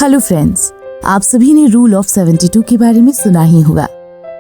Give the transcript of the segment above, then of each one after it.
Hello friends, आप सभी ने रूल ऑफ 72 के बारे में सुना ही होगा।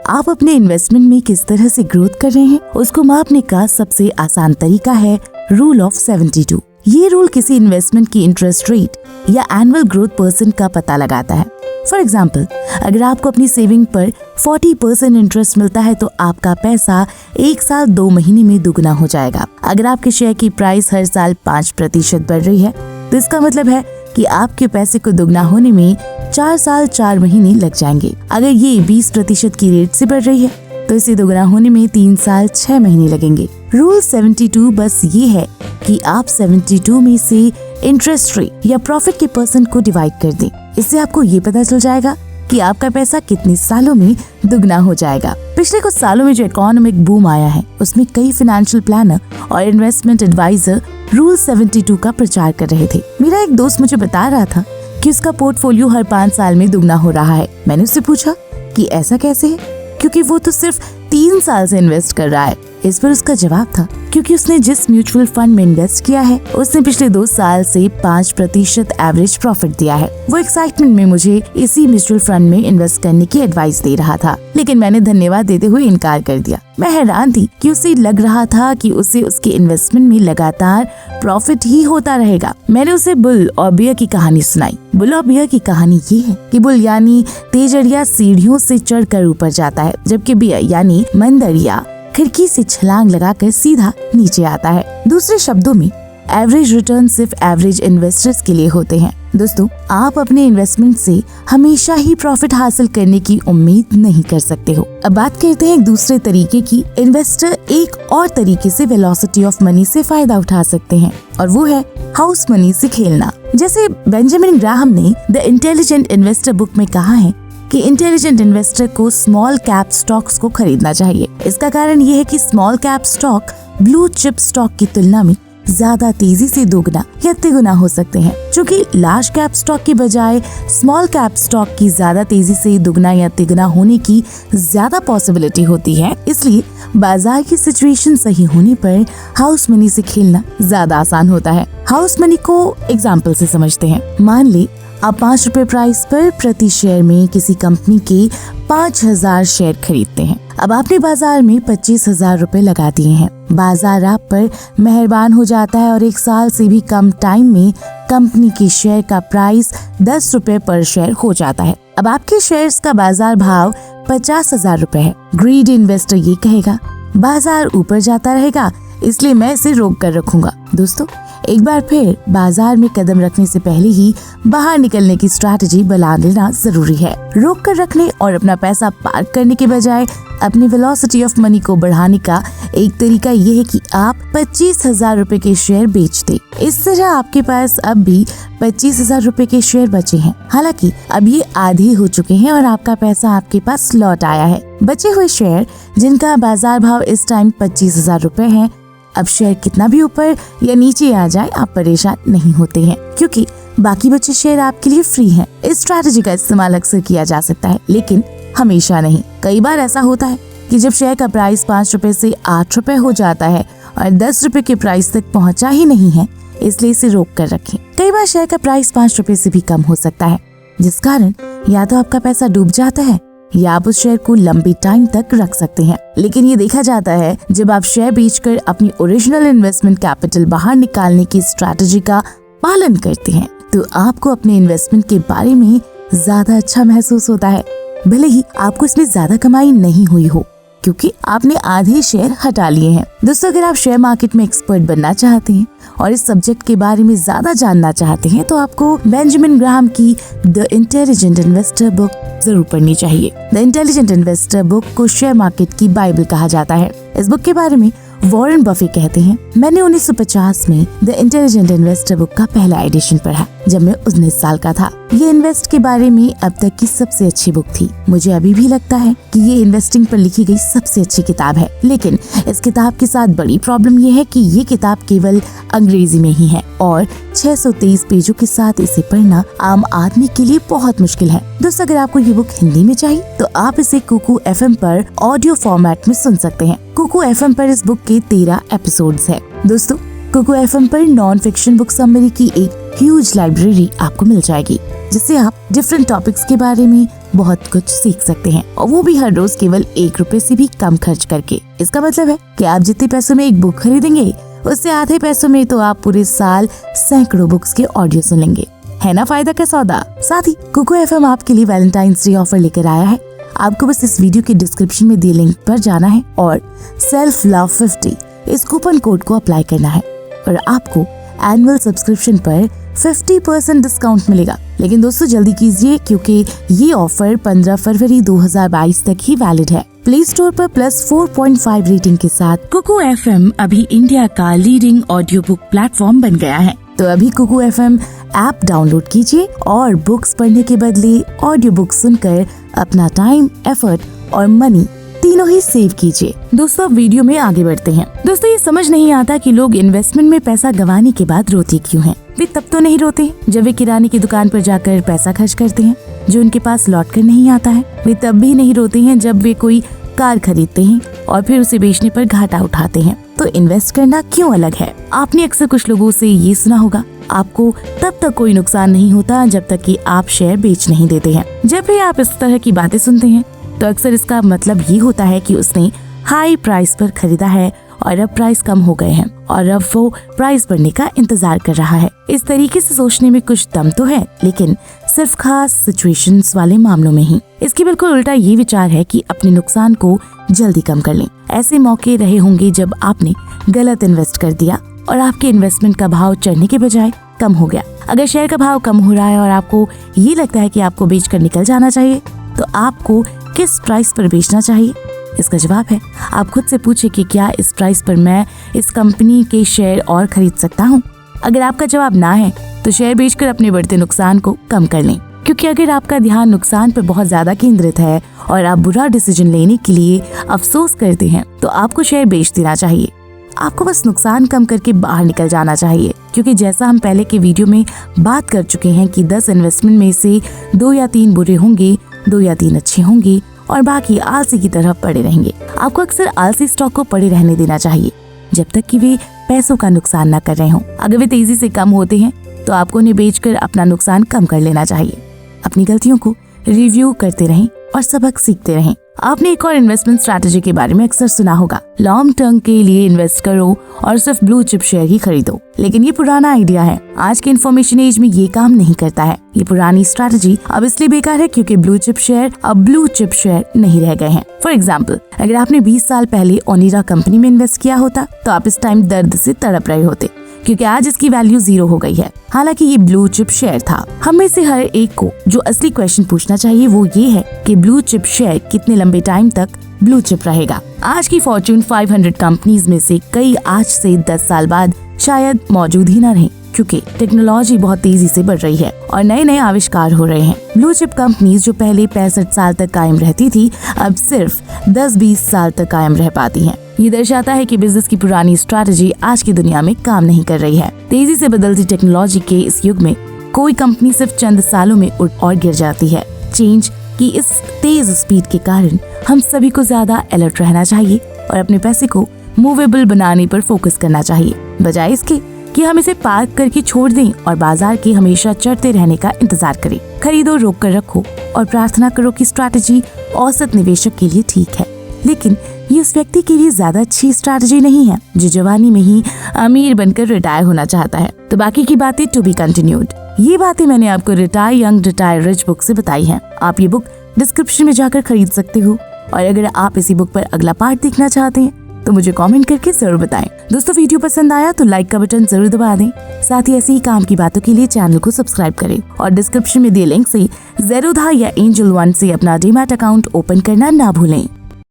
आप अपने इन्वेस्टमेंट में किस तरह से ग्रोथ कर रहे हैं उसको मापने का सबसे आसान तरीका है रूल ऑफ 72। ये रूल किसी इन्वेस्टमेंट की इंटरेस्ट रेट या एनुअल ग्रोथ % का पता लगाता है। फॉर एग्जाम्पल, अगर आपको अपनी सेविंग पर 40% इंटरेस्ट मिलता है तो आपका पैसा 1 साल 2 महीने में दुगना हो जाएगा। अगर आपके शेयर की प्राइस हर साल 5% बढ़ रही है तो इसका मतलब है कि आपके पैसे को दुगना होने में 4 साल 4 महीने लग जाएंगे। अगर ये 20% की रेट से बढ़ रही है तो इसे दुगना होने में 3 साल 6 महीने लगेंगे। रूल 72 बस ये है कि आप 72 में से इंटरेस्ट रेट या प्रॉफिट के % को डिवाइड कर दें। इससे आपको ये पता चल जाएगा कि आपका पैसा कितने सालों में दुगना हो जाएगा। पिछले कुछ सालों में जो इकोनॉमिक बूम आया है उसमें कई फाइनेंशियल प्लानर और इन्वेस्टमेंट एडवाइजर रूल 72 का प्रचार कर रहे थे। मेरा एक दोस्त मुझे बता रहा था कि उसका पोर्टफोलियो हर 5 साल में दुगना हो रहा है। मैंने उससे पूछा कि ऐसा कैसे है, क्योंकि वो तो सिर्फ 3 साल से इन्वेस्ट कर रहा है। इस पर उसका जवाब था क्योंकि उसने जिस म्यूचुअल फंड में इन्वेस्ट किया है उसने पिछले 2 साल से 5% एवरेज प्रॉफिट दिया है। वो एक्साइटमेंट में मुझे इसी म्यूचुअल फंड में इन्वेस्ट करने की एडवाइस दे रहा था, लेकिन मैंने धन्यवाद देते हुए इनकार कर दिया। मैं हैरान थी कि उसे लग रहा था कि उसे उसके इन्वेस्टमेंट में लगातार प्रॉफिट ही होता रहेगा। मैंने उसे बुल और बियर की कहानी सुनाई। बुल और बियर की कहानी ये है कि बुल यानी तेजड़िया सीढ़ियों से चढ़कर ऊपर जाता है, जबकि बियर यानी मंदरिया खिड़की से छलांग लगाकर सीधा नीचे आता है। दूसरे शब्दों में एवरेज रिटर्न सिर्फ एवरेज इन्वेस्टर्स के लिए होते हैं। दोस्तों, आप अपने इन्वेस्टमेंट से हमेशा ही प्रॉफिट हासिल करने की उम्मीद नहीं कर सकते हो। अब बात करते हैं एक दूसरे तरीके की। इन्वेस्टर एक और तरीके से वेलोसिटी ऑफ मनी से फायदा उठा सकते हैं और वो है हाउस मनी से खेलना। जैसे बेंजामिन ग्राहम ने द इंटेलिजेंट इन्वेस्टर बुक में कहा है कि इंटेलिजेंट इन्वेस्टर को स्मॉल कैप स्टॉक्स को खरीदना चाहिए। इसका कारण ये है कि small cap stock blue chip stock की तुलना में ज्यादा तेजी से दोगुना या तिगुना हो सकते हैं। चूँकि लार्ज कैप स्टॉक की बजाय स्मॉल कैप स्टॉक की ज्यादा तेजी से दुगना या तिगुना होने की ज्यादा पॉसिबिलिटी होती है, इसलिए बाजार की सिचुएशन सही होने पर हाउस मनी से खेलना ज्यादा आसान होता है। हाउस मनी को एग्जाम्पल से समझते हैं। मान ले आप 5 रुपए प्राइस पर प्रति शेयर में किसी कंपनी के 5000 शेयर खरीदते हैं। अब आपने बाजार में 25,000 रुपए लगा दिए हैं। बाजार आप पर मेहरबान हो जाता है और 1 साल से भी कम टाइम में कंपनी के शेयर का प्राइस 10 रुपए पर शेयर हो जाता है। अब आपके शेयर्स का बाजार भाव 50,000 रुपए है। ग्रीडी इन्वेस्टर ये कहेगा, बाजार ऊपर जाता रहेगा इसलिए मैं इसे रोक कर रखूंगा। दोस्तों, एक बार फिर बाजार में कदम रखने से पहले ही बाहर निकलने की स्ट्रैटेजी बना लेना जरूरी है। रोक कर रखने और अपना पैसा पार्क करने के बजाय अपनी वेलोसिटी ऑफ मनी को बढ़ाने का एक तरीका ये है कि आप 25,000 रुपए के शेयर बेच दें। इस तरह आपके पास अब भी 25,000 रुपए के शेयर बचे हैं। हालांकि अब ये आधे हो चुके हैं और आपका पैसा आपके पास लौट आया है। बचे हुए शेयर जिनका बाजार भाव इस टाइम 25,000 रुपए है, अब शेयर कितना भी ऊपर या नीचे आ जाए आप परेशान नहीं होते हैं, क्योंकि बाकी बचे शेयर आपके लिए फ्री हैं। इस स्ट्रैटेजी का इस्तेमाल अक्सर किया जा सकता है, लेकिन हमेशा नहीं। कई बार ऐसा होता है कि जब शेयर का प्राइस 5 रुपए से 8 रुपए हो जाता है और 10 रुपए के प्राइस तक पहुंचा ही नहीं है, इसलिए इसे रोक कर रखें। कई बार शेयर का प्राइस 5 रुपए से भी कम हो सकता है, जिस कारण या तो आपका पैसा डूब जाता है या आप उस शेयर को लंबी टाइम तक रख सकते हैं। लेकिन ये देखा जाता है जब आप शेयर बेचकर अपनी ओरिजिनल इन्वेस्टमेंट कैपिटल बाहर निकालने की स्ट्रैटेजी का पालन करते हैं तो आपको अपने इन्वेस्टमेंट के बारे में ज्यादा अच्छा महसूस होता है, भले ही आपको इसमें ज्यादा कमाई नहीं हुई हो, क्योंकि आपने आधे शेयर हटा लिए हैं। दोस्तों, अगर आप शेयर मार्केट में एक्सपर्ट बनना चाहते हैं और इस सब्जेक्ट के बारे में ज्यादा जानना चाहते हैं तो आपको बेंजामिन ग्राहम की द इंटेलिजेंट इन्वेस्टर बुक जरूर पढ़नी चाहिए। द इंटेलिजेंट इन्वेस्टर बुक को शेयर मार्केट की बाइबल कहा जाता है। इस बुक के बारे में वॉरेन बफे कहते हैं, मैंने 1950 में द इंटेलिजेंट इन्वेस्टर बुक का पहला एडिशन पढ़ा जब मैं 19 साल का था। ये इन्वेस्ट के बारे में अब तक की सबसे अच्छी बुक थी। मुझे अभी भी लगता है कि ये इन्वेस्टिंग पर लिखी गई सबसे अच्छी किताब है। लेकिन इस किताब के साथ बड़ी प्रॉब्लम ये है कि ये किताब केवल अंग्रेजी में ही है और 623 पेजों के साथ इसे पढ़ना आम आदमी के लिए बहुत मुश्किल है। दोस्तों, अगर आपको ये बुक हिंदी में चाहिए तो आप इसे कुकू FM पर ऑडियो फॉर्मेट में सुन सकते हैं। कुकू FM पर इस बुक के 13 एपिसोड्स है। दोस्तों, कुकू FM पर नॉन फिक्शन बुक समरी की एक ह्यूज लाइब्रेरी आपको मिल जाएगी। जिससे आप डिफरेंट टॉपिक्स के बारे में बहुत कुछ सीख सकते हैं, और वो भी हर रोज केवल 1 रुपए से भी कम खर्च करके। इसका मतलब है कि आप जितने पैसों में एक बुक खरीदेंगे, उससे आधे पैसों में तो आप पूरे साल सैकड़ों बुक्स के ऑडियो सुन लेंगे। है ना फायदा का सौदा। साथ ही कुकू FM आपके लिए वैलेंटाइंस डे ऑफर लेकर आया है। आपको बस इस वीडियो के डिस्क्रिप्शन में दिए लिंक पर जाना है और सेल्फ लव 50 इस कूपन कोड को अप्लाई करना है और आपको एनुअल सब्सक्रिप्शन पर 50% डिस्काउंट मिलेगा। लेकिन दोस्तों जल्दी कीजिए, क्योंकि ये ऑफर 15 फरवरी 2022 तक ही वैलिड है। प्ले स्टोर पर +4.5 रेटिंग के साथ कुकू FM अभी इंडिया का लीडिंग ऑडियो बुक प्लेटफॉर्म बन गया है। तो अभी कुकू FM ऐप डाउनलोड कीजिए और बुक्स पढ़ने के बदले ऑडियो बुक सुनकर अपना टाइम, एफर्ट और मनी तीनों ही सेव कीजिए। दोस्तों अब वीडियो में आगे बढ़ते हैं। दोस्तों ये समझ नहीं आता कि लोग इन्वेस्टमेंट में पैसा गंवाने के बाद रोते क्यों हैं। वे तब तो नहीं रोते जब वे किराने की दुकान पर जाकर पैसा खर्च करते हैं जो उनके पास लौट कर नहीं आता है। वे तब भी नहीं रोते हैं जब वे कोई कार खरीदते हैं और फिर उसे बेचने पर घाटा उठाते हैं। तो इन्वेस्ट करना क्यों अलग है? आपने अक्सर कुछ लोगों से ये सुना होगा, आपको तब तक कोई नुकसान नहीं होता जब तक कि आप शेयर बेच नहीं देते हैं। जब भी आप इस तरह की बातें सुनते हैं तो अक्सर इसका मतलब ये होता है कि उसने हाई प्राइस पर खरीदा है और अब प्राइस कम हो गए हैं और अब वो प्राइस बढ़ने का इंतजार कर रहा है। इस तरीके से सोचने में कुछ दम तो है, लेकिन सिर्फ खास सिचुएशंस वाले मामलों में ही। इसके बिल्कुल उल्टा ये विचार है कि अपने नुकसान को जल्दी कम कर लें। ऐसे मौके रहे होंगे जब आपने गलत इन्वेस्ट कर दिया और आपके इन्वेस्टमेंट का भाव चढ़ने के बजाय कम हो गया। अगर शेयर का भाव कम हो रहा है और आपको ये लगता है कि आपको बेचकर निकल जाना चाहिए, तो आपको किस प्राइस पर बेचना चाहिए? इसका जवाब है, आप खुद से पूछिए कि क्या इस प्राइस पर मैं इस कंपनी के शेयर और खरीद सकता हूँ। अगर आपका जवाब ना है तो शेयर बेचकर अपने बढ़ते नुकसान को कम कर लें, क्योंकि अगर आपका ध्यान नुकसान पर बहुत ज्यादा केंद्रित है और आप बुरा डिसीजन लेने के लिए अफसोस करते हैं, तो आपको शेयर बेच देना चाहिए। आपको बस नुकसान कम करके बाहर निकल जाना चाहिए, क्योंकि जैसा हम पहले के वीडियो में बात कर चुके हैं कि 10 इन्वेस्टमेंट में से 2 या 3 बुरे होंगे, 2 या 3 अच्छे होंगे और बाकी आलसी की तरह पड़े रहेंगे। आपको अक्सर आलसी स्टॉक को पड़े रहने देना चाहिए जब तक कि वे पैसों का नुकसान न कर रहे हों। अगर वे तेजी से कम होते हैं तो आपको उन्हें बेचकर अपना नुकसान कम कर लेना चाहिए। अपनी गलतियों को रिव्यू करते रहें और सबक सीखते रहें। आपने एक और इन्वेस्टमेंट स्ट्रैटेजी के बारे में अक्सर सुना होगा, लॉन्ग टर्म के लिए इन्वेस्ट करो और सिर्फ ब्लू चिप शेयर ही खरीदो। लेकिन ये पुराना आइडिया है। आज के इन्फॉर्मेशन एज में ये काम नहीं करता है। ये पुरानी स्ट्रैटेजी अब इसलिए बेकार है क्योंकि ब्लू चिप शेयर अब ब्लू चिप शेयर नहीं रह गए हैं। फॉर एग्जाम्पल, अगर आपने 20 साल पहले ओनिडा कंपनी में इन्वेस्ट किया होता तो आप इस टाइम दर्द से तड़प रहे होते, क्योंकि आज इसकी वैल्यू 0 हो गई है। हालांकि ये ब्लू चिप शेयर था। हम में से हर एक को जो असली क्वेश्चन पूछना चाहिए वो ये है कि ब्लू चिप शेयर कितने लंबे टाइम तक ब्लू चिप रहेगा। आज की फॉर्च्यून 500 कंपनीज में से कई आज से 10 साल बाद शायद मौजूद ही न रहे, क्योंकि टेक्नोलॉजी बहुत तेजी से बढ़ रही है और नए नए आविष्कार हो रहे हैं। ब्लू चिप कंपनीज जो पहले 65 साल तक कायम रहती थी, अब सिर्फ 10-20 साल तक कायम रह पाती हैं। ये दर्शाता है कि बिजनेस की पुरानी स्ट्रैटेजी आज की दुनिया में काम नहीं कर रही है। तेजी से बदलती टेक्नोलॉजी के इस युग में कोई कंपनी सिर्फ चंद सालों में उठ और गिर जाती है। चेंज की इस तेज स्पीड के कारण हम सभी को ज्यादा अलर्ट रहना चाहिए और अपने पैसे को मूवेबल बनाने पर फोकस करना चाहिए, बजाय इसके कि हम इसे पार्क करके छोड़ दें और बाजार के हमेशा चढ़ते रहने का इंतजार करें। खरीदो, रोक कर रखो और प्रार्थना करो कि स्ट्रैटेजी औसत निवेशक के लिए ठीक है, लेकिन ये उस व्यक्ति के लिए ज्यादा अच्छी स्ट्रैटेजी नहीं है जो जवानी में ही अमीर बनकर रिटायर होना चाहता है। तो बाकी की बातें टू बी कंटिन्यूड। ये बातें मैंने आपको retire young retire rich book से बताई हैं। आप ये बुक डिस्क्रिप्शन में जाकर खरीद सकते हो और अगर आप इसी बुक पर अगला पार्ट देखना चाहते हैं तो मुझे कमेंट करके जरूर बताएं। दोस्तों वीडियो पसंद आया तो लाइक का बटन जरूर दबा दें। साथ ही ऐसी ही काम की बातों के लिए चैनल को सब्सक्राइब करें और डिस्क्रिप्शन में दिए लिंक से ज़ेरोधा या एंजल वन से अपना डीमैट अकाउंट ओपन करना ना भूलें।